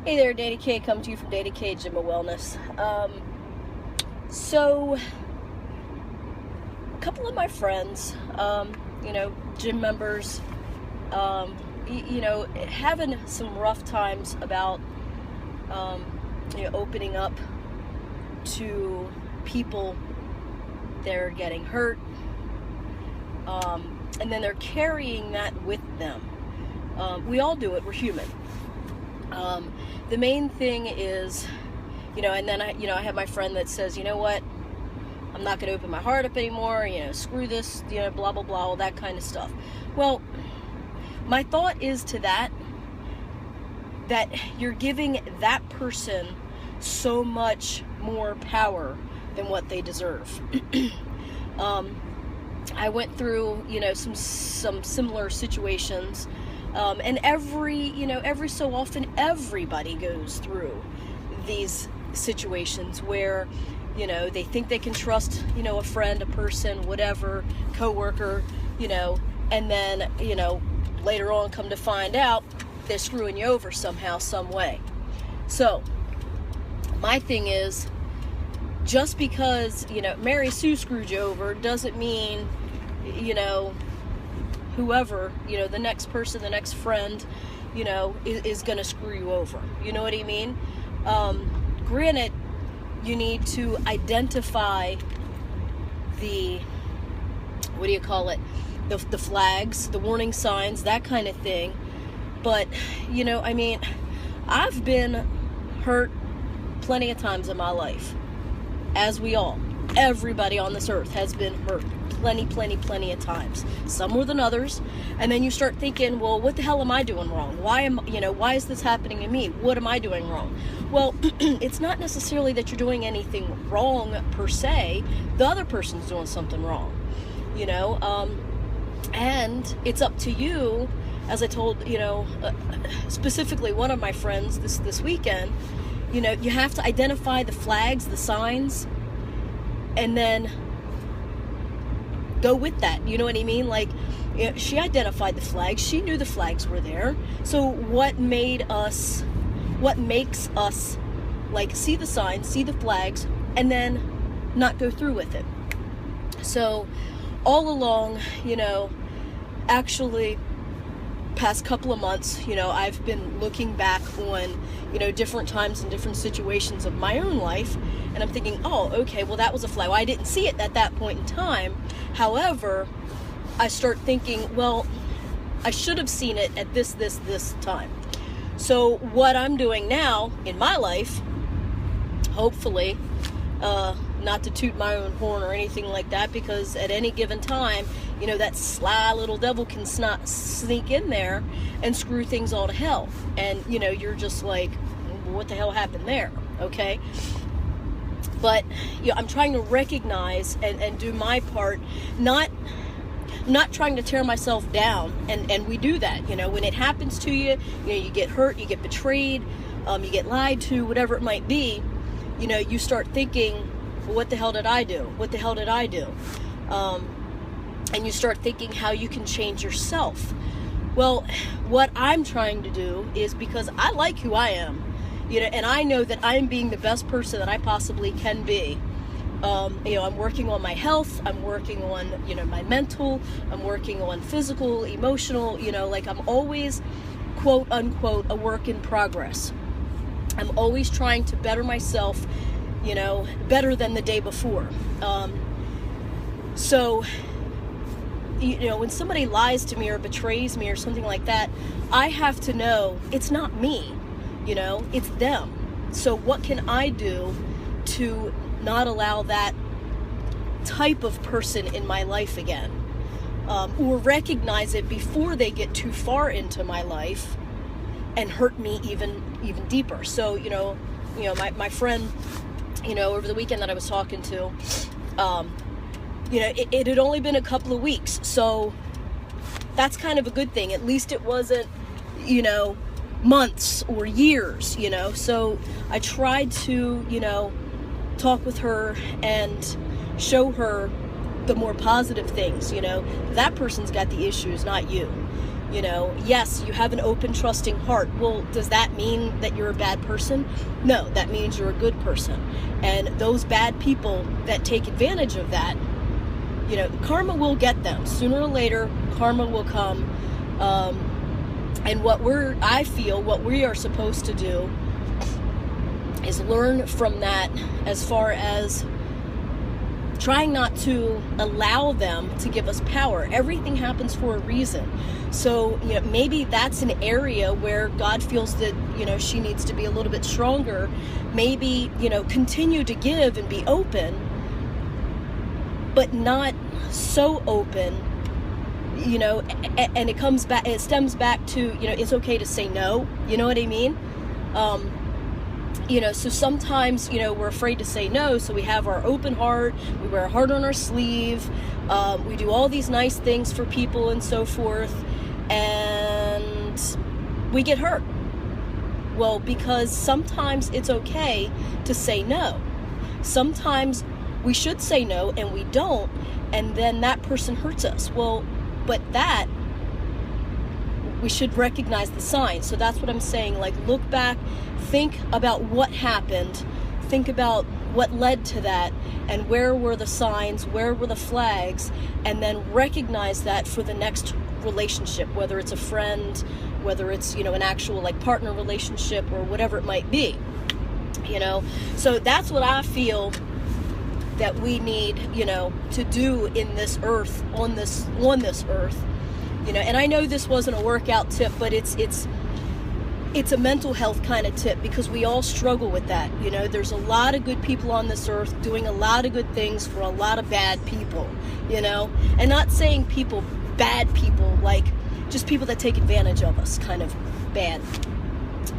Hey there, Dani K, coming to you from Dani K Gym and Wellness. So, a couple of my friends, gym members, having some rough times about, opening up to people. They're getting hurt, and then they're carrying that with them. We all do it. We're human. The main thing is, and then I have my friend that says, you know what, I'm not going to open my heart up anymore, screw this, blah, blah, blah, all that kind of stuff. Well, my thought is to that you're giving that person so much more power than what they deserve. I went through, some similar situations. And every so often, everybody goes through these situations where, they think they can trust, a friend, a person, whatever, coworker, and then, later on come to find out they're screwing you over somehow, some way. So, my thing is, just because, Mary Sue screwed you over doesn't mean, whoever, the next person, the next friend, is going to screw you over. You know what I mean? Granted, you need to identify the flags, the warning signs, that kind of thing. But, I've been hurt plenty of times in my life. As everybody on this earth has been hurt plenty of times. Some more than others. And then you start thinking, well, what the hell am I doing wrong? Why is this happening to me? What am I doing wrong? Well, it's not necessarily that you're doing anything wrong per se. The other person's doing something wrong, and it's up to you. As I told, specifically one of my friends this weekend, you have to identify the flags, the signs, and then go with that. You know what I mean? Like, she identified the flags. She knew the flags were there. So what makes us like see the signs, see the flags, and then not go through with it? So all along, actually past couple of months, I've been looking back on, different times and different situations of my own life, and I'm thinking, oh, okay, well, that was a flag. Well, I didn't see it at that point in time. However, I start thinking, well, I should have seen it at this time. So what I'm doing now in my life, hopefully, not to toot my own horn or anything like that, because at any given time, that sly little devil can sneak in there and screw things all to hell. And, you're just like, what the hell happened there? Okay. But, I'm trying to recognize and do my part, not trying to tear myself down. And we do that, when it happens to you, you get hurt, you get betrayed, you get lied to, whatever it might be, you start thinking, well, what the hell did I do? What the hell did I do? And you start thinking how you can change yourself. Well, what I'm trying to do is, because I like who I am, and I know that I'm being the best person that I possibly can be. I'm working on my health, I'm working on, my mental, I'm working on physical, emotional, like I'm always, quote unquote, a work in progress. I'm always trying to better myself, better than the day before. So, when somebody lies to me or betrays me or something like that, I have to know it's not me, it's them. So what can I do to not allow that type of person in my life again? Or recognize it before they get too far into my life and hurt me even deeper. So, my friend, over the weekend that I was talking to, it had only been a couple of weeks, so that's kind of a good thing. At least it wasn't, months or years, so I tried to, talk with her and show her the more positive things. That person's got the issues, not you. Yes, you have an open, trusting heart. Well, does that mean that you're a bad person? No, that means you're a good person. And those bad people that take advantage of that, karma will get them. Sooner or later, karma will come. And what we are supposed to do is learn from that, as far as trying not to allow them to give us power. Everything happens for a reason. So, maybe that's an area where God feels that, she needs to be a little bit stronger. Maybe, continue to give and be open, but not so open, and it stems back to, it's okay to say no. You know what I mean? So sometimes, we're afraid to say no, so we have our open heart, we wear our heart on our sleeve, we do all these nice things for people and so forth, and we get hurt. Well, because sometimes it's okay to say no. Sometimes we should say no and we don't, and then that person hurts us. Well, but that, we should recognize the signs. So that's what I'm saying. Like, look back, think about what happened, think about what led to that, and where were the signs, where were the flags, and then recognize that for the next relationship, whether it's a friend, whether it's, an actual partner relationship, or whatever it might be. So that's what I feel that we need, to do in this earth, on this earth. And I know this wasn't a workout tip, but it's a mental health kind of tip, because we all struggle with that. There's a lot of good people on this earth doing a lot of good things for a lot of bad people, and not saying bad people, like just people that take advantage of us, kind of bad.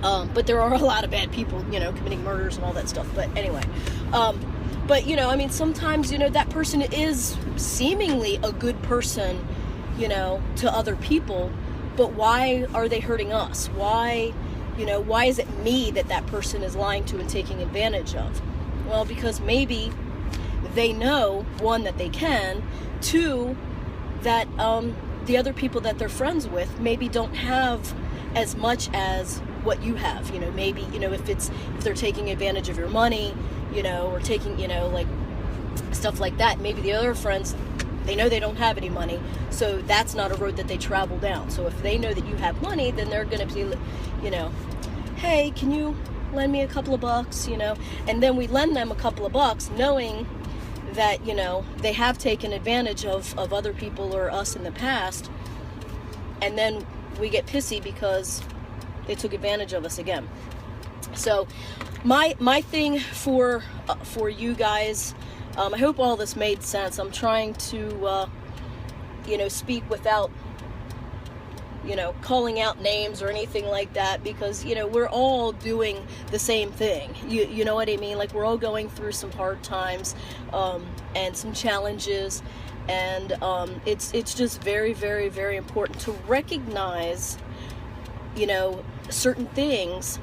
But there are a lot of bad people, committing murders and all that stuff. But anyway, but sometimes, that person is seemingly a good person, to other people, but why are they hurting us? Why is it me that person is lying to and taking advantage of? Well, because maybe they know, one, that they can, two, that the other people that they're friends with maybe don't have as much as what you have. Maybe, if they're taking advantage of your money, or taking, stuff like that, maybe the other friends, they know they don't have any money, so that's not a road that they travel down. So if they know that you have money, then they're going to be, hey, can you lend me a couple of bucks, and then we lend them a couple of bucks, knowing that, they have taken advantage of other people or us in the past, and then we get pissy because they took advantage of us again. So my thing for you guys, I hope all this made sense. I'm trying to, speak without, calling out names or anything like that, because, we're all doing the same thing. You know what I mean? Like, we're all going through some hard times, and some challenges, and it's just very, very, very important to recognize, certain things,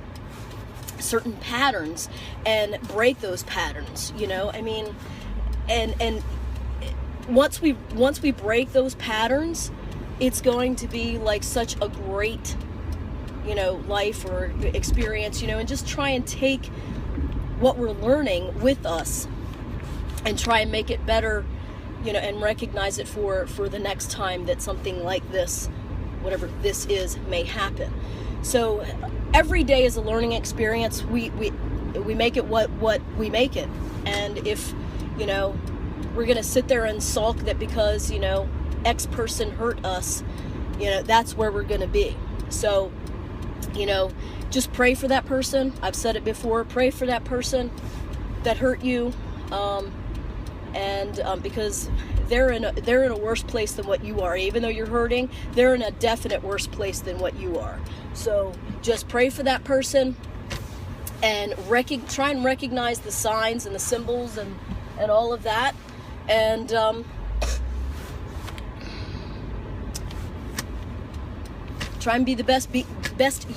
certain patterns, and break those patterns. And once we break those patterns, it's going to be like such a great, life or experience, and just try and take what we're learning with us and try and make it better, and recognize it for the next time that something like this, whatever this is, may happen. So every day is a learning experience. We make it what we make it. And if, we're going to sit there and sulk that because, X person hurt us, that's where we're going to be. So, just pray for that person. I've said it before, pray for that person that hurt you. Because they're in a worse place than what you are. Even though you're hurting, they're in a definite worse place than what you are. So just pray for that person, and try and recognize the signs and the symbols and all of that, and try and be the best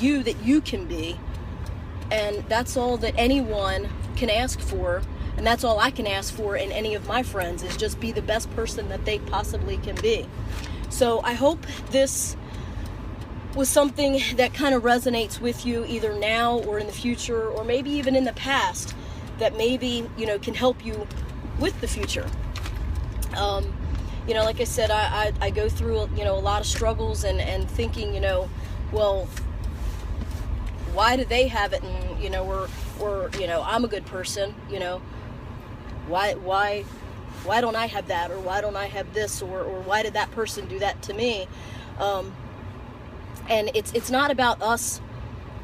you that you can be. And that's all that anyone can ask for. And that's all I can ask for in any of my friends, is just be the best person that they possibly can be. So I hope this with something that kind of resonates with you either now or in the future, or maybe even in the past, that maybe, you know, can help you with the future. You know, like I said, I go through, you know, a lot of struggles and thinking, you know, well, why do they have it, and, you know, or you know, I'm a good person, you know, why don't I have that, or why don't I have this, or why did that person do that to me? And it's not about us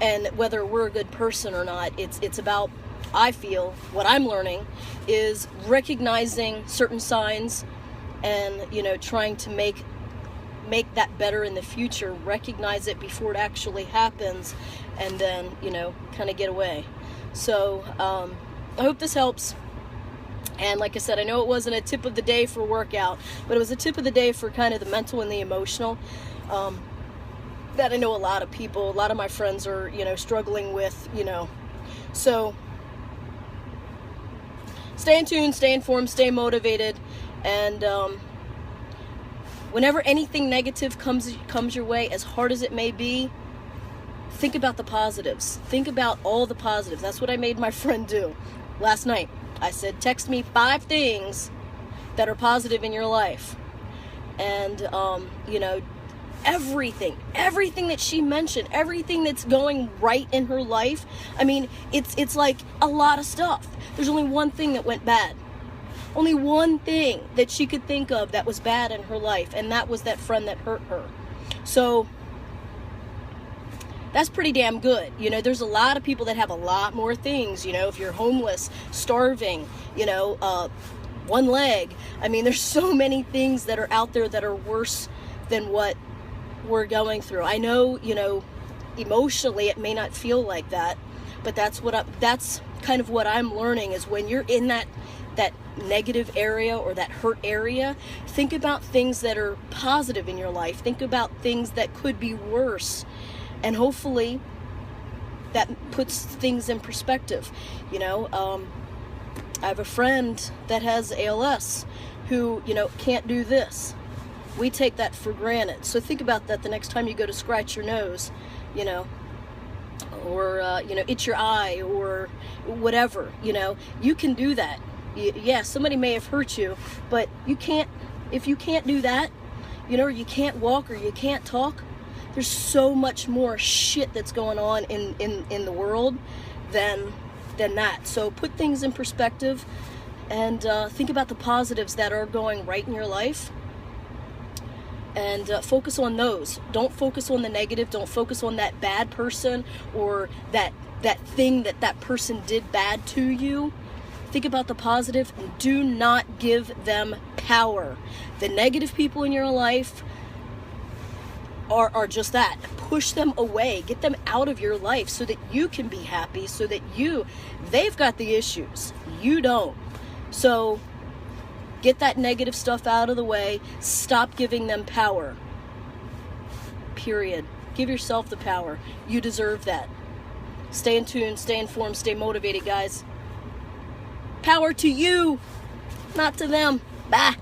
and whether we're a good person or not. It's about, I feel, what I'm learning is recognizing certain signs and, you know, trying to make that better in the future, recognize it before it actually happens, and then, you know, kind of get away. So I hope this helps. And like I said, I know it wasn't a tip of the day for workout, but it was a tip of the day for kind of the mental and the emotional, that I know a lot of my friends are, you know, struggling with, you know. So stay in tune, stay informed, stay motivated, and whenever anything negative comes your way, as hard as it may be, think about the positives. Think about all the positives. That's what I made my friend do last night. I said, text me 5 things that are positive in your life. And, you know, everything that she mentioned, everything that's going right in her life. I mean, it's like a lot of stuff. There's only one thing that went bad. Only one thing that she could think of that was bad in her life, and that was that friend that hurt her. So that's pretty damn good. You know, there's a lot of people that have a lot more things. You know, if you're homeless, starving, you know, one leg. I mean, there's so many things that are out there that are worse than what we're going through. I know, you know, emotionally it may not feel like that, but that's kind of what I'm learning, is when you're in that negative area or that hurt area, think about things that are positive in your life. Think about things that could be worse, and hopefully that puts things in perspective. You know, I have a friend that has ALS who, you know, can't do this. We take that for granted. So think about that the next time you go to scratch your nose, you know, or, you know, itch your eye or whatever. You know, you can do that. Yeah, somebody may have hurt you, but you can't, if you can't do that, you know, or you can't walk or you can't talk, there's so much more shit that's going on in the world than that. So put things in perspective and think about the positives that are going right in your life, and focus on those. Don't focus on the negative. Don't focus on that bad person or that thing that person did bad to you. Think about the positive and do not give them power. The negative people in your life are just that. Push them away. Get them out of your life so that you can be happy, so that they've got the issues. You don't. So get that negative stuff out of the way. Stop giving them power. Period. Give yourself the power. You deserve that. Stay in tune, stay informed, stay motivated, guys. Power to you, not to them. Bye.